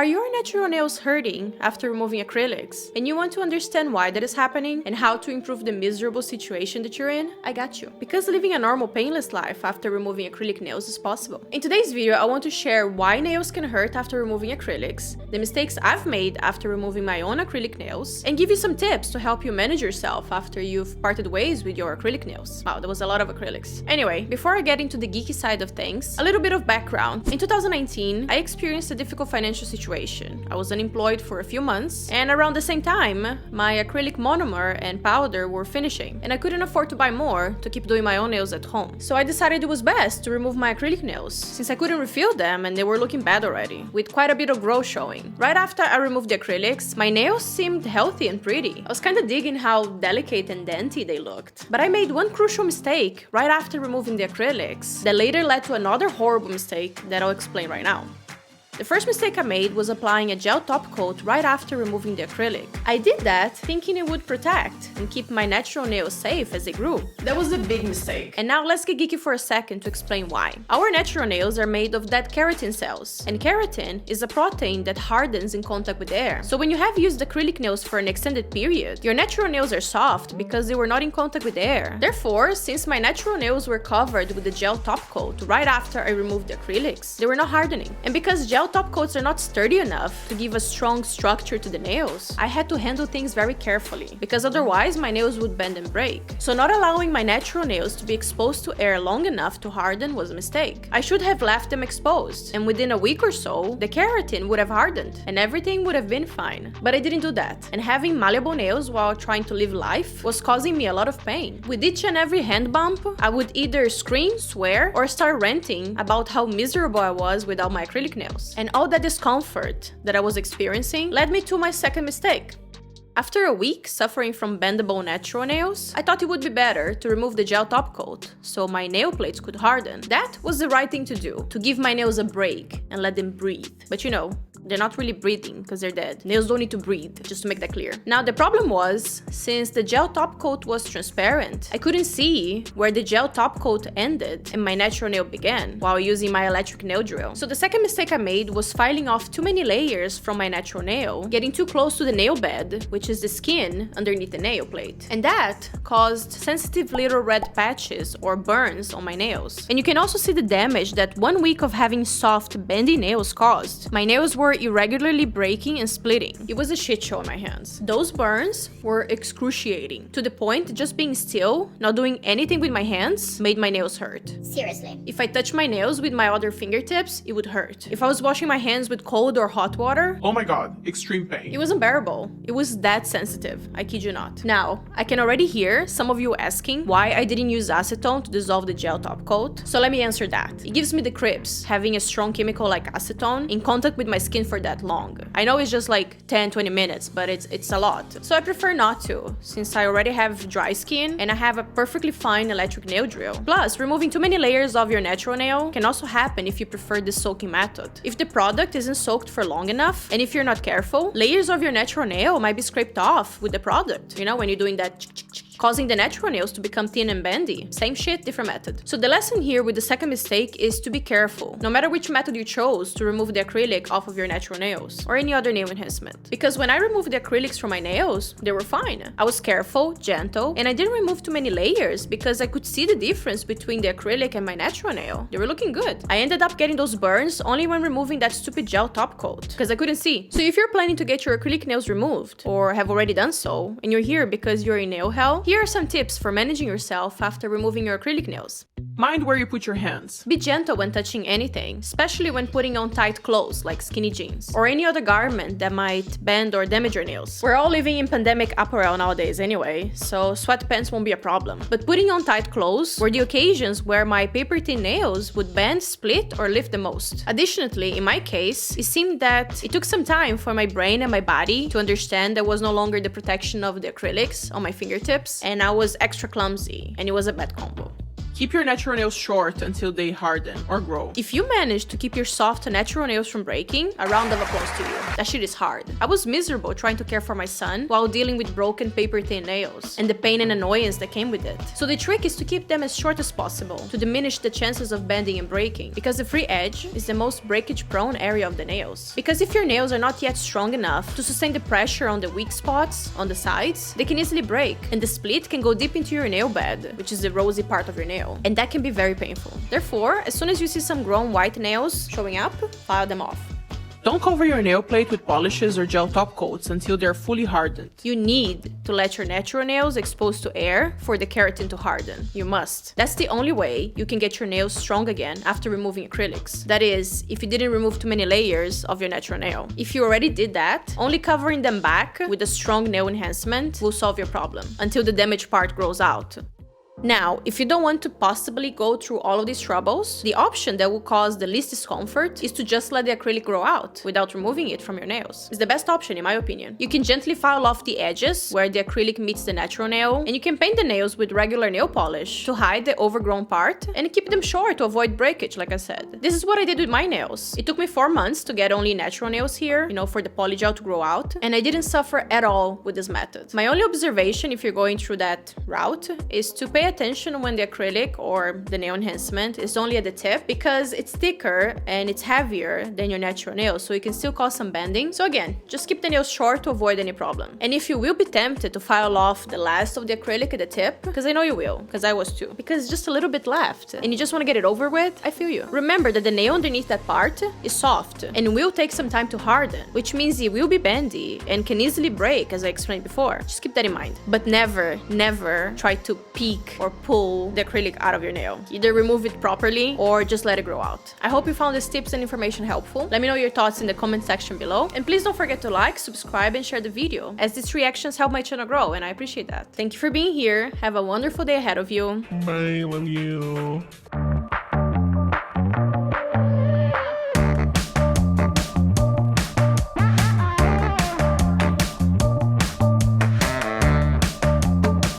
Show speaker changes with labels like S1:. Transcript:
S1: Are your natural nails hurting after removing acrylics, and you want to understand why that is happening and how to improve the miserable situation that you're in? I got you. Because living a normal painless life after removing acrylic nails is possible. In today's video, I want to share why nails can hurt after removing acrylics, the mistakes I've made after removing my own acrylic nails, and give you some tips to help you manage yourself after you've parted ways with your acrylic nails. Wow, that was a lot of acrylics. Anyway, before I get into the geeky side of things, a little bit of background. In 2019, I experienced a difficult financial situation. I was unemployed for a few months, and around the same time, my acrylic monomer and powder were finishing, and I couldn't afford to buy more to keep doing my own nails at home. So I decided it was best to remove my acrylic nails, since I couldn't refill them and they were looking bad already, with quite a bit of growth showing. Right after I removed the acrylics, my nails seemed healthy and pretty. I was kinda digging how delicate and dainty they looked. But I made one crucial mistake right after removing the acrylics that later led to another horrible mistake that I'll explain right now. The first mistake I made was applying a gel top coat right after removing the acrylic. I did that thinking it would protect and keep my natural nails safe as they grew. That was a big mistake. And now let's get geeky for a second to explain why. Our natural nails are made of dead keratin cells, and keratin is a protein that hardens in contact with air. So when you have used acrylic nails for an extended period, your natural nails are soft because they were not in contact with air. Therefore, since my natural nails were covered with the gel top coat right after I removed the acrylics, they were not hardening. And because gel top coats are not sturdy enough to give a strong structure to the nails, I had to handle things very carefully, because otherwise my nails would bend and break. So not allowing my natural nails to be exposed to air long enough to harden was a mistake. I should have left them exposed, and within a week or so, the keratin would have hardened, and everything would have been fine. But I didn't do that, and having malleable nails while trying to live life was causing me a lot of pain. With each and every hand bump, I would either scream, swear, or start ranting about how miserable I was without my acrylic nails. And all that discomfort that I was experiencing led me to my second mistake. After a week suffering from bendable natural nails, I thought it would be better to remove the gel top coat so my nail plates could harden. That was the right thing to do, to give my nails a break and let them breathe. But you know, they're not really breathing because they're dead. Nails don't need to breathe, just to make that clear. Now the problem was, since the gel top coat was transparent, I couldn't see where the gel top coat ended and my natural nail began while using my electric nail drill. So the second mistake I made was filing off too many layers from my natural nail, getting too close to the nail bed, which is the skin underneath the nail plate. And that caused sensitive little red patches or burns on my nails. And you can also see the damage that 1 week of having soft, bendy nails caused. My nails were irregularly breaking and splitting. It was a shit show on my hands. Those burns were excruciating, to the point just being still, not doing anything with my hands, made my nails hurt.
S2: Seriously.
S1: If I touched my nails with my other fingertips, it would hurt. If I was washing my hands with cold or hot water,
S3: oh my god, extreme pain.
S1: It was unbearable. It was that sensitive, I kid you not. Now, I can already hear some of you asking why I didn't use acetone to dissolve the gel top coat. So let me answer that. It gives me the creeps, having a strong chemical like acetone in contact with my skin for that long. I know it's just like 10-20 minutes, but it's a lot. So I prefer not to, since I already have dry skin and I have a perfectly fine electric nail drill. Plus, removing too many layers of your natural nail can also happen if you prefer the soaking method. If the product isn't soaked for long enough, and if you're not careful, layers of your natural nail might be scraped off with the product. You know, when you're doing that causing the natural nails to become thin and bendy. Same shit, different method. So the lesson here with the second mistake is to be careful, no matter which method you chose to remove the acrylic off of your natural nails, or any other nail enhancement. Because when I removed the acrylics from my nails, they were fine. I was careful, gentle, and I didn't remove too many layers because I could see the difference between the acrylic and my natural nail. They were looking good. I ended up getting those burns only when removing that stupid gel top coat, because I couldn't see. So if you're planning to get your acrylic nails removed, or have already done so, and you're here because you're in nail hell, here are some tips for managing yourself after removing your acrylic nails.
S3: Mind where you put your hands.
S1: Be gentle when touching anything, especially when putting on tight clothes like skinny jeans, or any other garment that might bend or damage your nails. We're all living in pandemic apparel nowadays anyway, so sweatpants won't be a problem. But putting on tight clothes were the occasions where my paper thin nails would bend, split, or lift the most. Additionally, in my case, it seemed that it took some time for my brain and my body to understand there was no longer the protection of the acrylics on my fingertips, and I was extra clumsy, and it was a bad combo.
S3: Keep your natural nails short until they harden or grow.
S1: If you manage to keep your soft natural nails from breaking, a round of applause to you. That shit is hard. I was miserable trying to care for my son while dealing with broken paper-thin nails and the pain and annoyance that came with it. So the trick is to keep them as short as possible to diminish the chances of bending and breaking, because the free edge is the most breakage-prone area of the nails. Because if your nails are not yet strong enough to sustain the pressure on the weak spots on the sides, they can easily break, and the split can go deep into your nail bed, which is the rosy part of your nail, and that can be very painful. Therefore, as soon as you see some grown white nails showing up, file them off.
S3: Don't cover your nail plate with polishes or gel top coats until they're fully hardened.
S1: You need to let your natural nails expose to air for the keratin to harden. You must. That's the only way you can get your nails strong again after removing acrylics. That is, if you didn't remove too many layers of your natural nail. If you already did that, only covering them back with a strong nail enhancement will solve your problem until the damaged part grows out. Now, if you don't want to possibly go through all of these troubles, the option that will cause the least discomfort is to just let the acrylic grow out without removing it from your nails. It's the best option in my opinion. You can gently file off the edges where the acrylic meets the natural nail, and you can paint the nails with regular nail polish to hide the overgrown part and keep them short to avoid breakage, like I said. This is what I did with my nails. It took me 4 months to get only natural nails here, for the polygel to grow out, and I didn't suffer at all with this method. My only observation if you're going through that route is to pay attention when the acrylic or the nail enhancement is only at the tip, because it's thicker and it's heavier than your natural nail, so it can still cause some bending. So again, just keep the nails short to avoid any problem. And if you will be tempted to file off the last of the acrylic at the tip, because I know you will, because I was too, because just a little bit left and you just want to get it over with, I feel you. Remember that the nail underneath that part is soft and will take some time to harden, which means it will be bendy and can easily break, as I explained before. Just keep that in mind. But never, never try to peek or pull the acrylic out of your nail. Either remove it properly or just let it grow out. I hope you found these tips and information helpful. Let me know your thoughts in the comment section below. And please don't forget to like, subscribe, and share the video, as these reactions help my channel grow, and I appreciate that. Thank you for being here. Have a wonderful day ahead of you.
S3: Bye, love you.